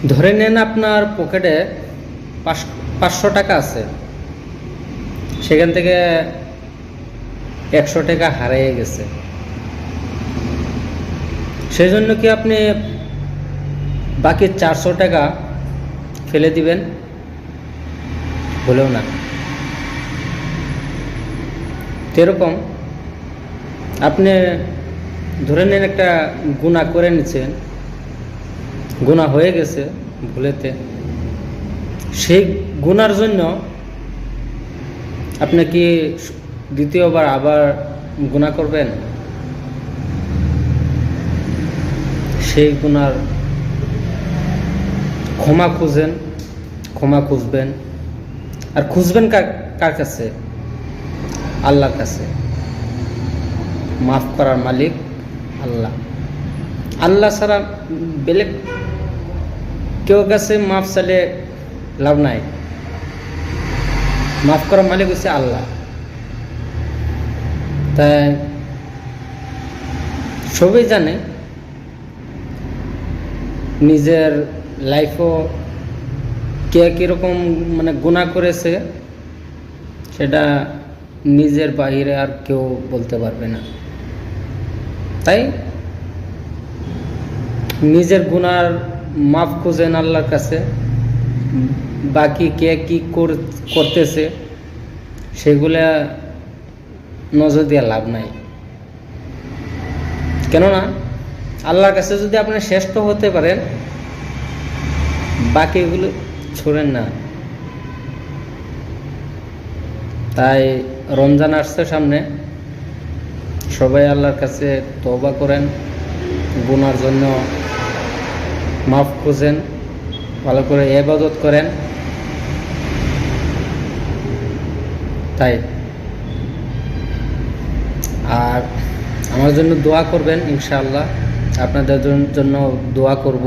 ধরে নেন আপনার পকেটে 500 টাকা আছে, সেখান থেকে 100 টাকা হারিয়ে গেছে। সেই জন্য কি আপনি বাকি 400 টাকা ফেলে দিবেন? বলেও না। এরকম আপনি ধরে নেন একটা গুনাহ করে নিচ্ছেন, গুনাহ হয়ে গেছে ভুলেতে, সেই গুনার জন্য আপনি কি দ্বিতীয়বার আবার গুনাহ করবেন? সেই গুনার ক্ষমা খুঁজবেন। আর খুঁজবেন কার কাছে? আল্লাহর কাছে। মাফ করার মালিক আল্লাহ। আল্লাহ ছাড়া বেলেগ কেউ কাছে মাফ চাইলে লাভ নাই। মাফ করার মালিক হচ্ছে আল্লাহ। তাই সবাই জানে নিজের লাইফও কে কীরকম গুনাহ করেছে, সেটা নিজের বাহিরে আর কেউ বলতে পারবে না। তাই নিজের গুনার মাফ খুঁজেন আল্লাহর কাছে। বাকি কে কি করতেছে সেগুলা নজর দিয়ে লাভ নাই। কেননা আল্লাহর কাছে যদি আপনি শ্রেষ্ঠ হতে পারেন, বাকিগুলো ছড়েন না। তাই রমজান আসছে সামনে, সবাই আল্লাহর কাছে তওবা করেন, গুনার জন্য মাফ খুঁজেন, ভালো করে ইবাদত করেন। তাই আর আমার জন্য দোয়া করবেন, ইনশাআল্লাহ আপনাদের জন্য দোয়া করব।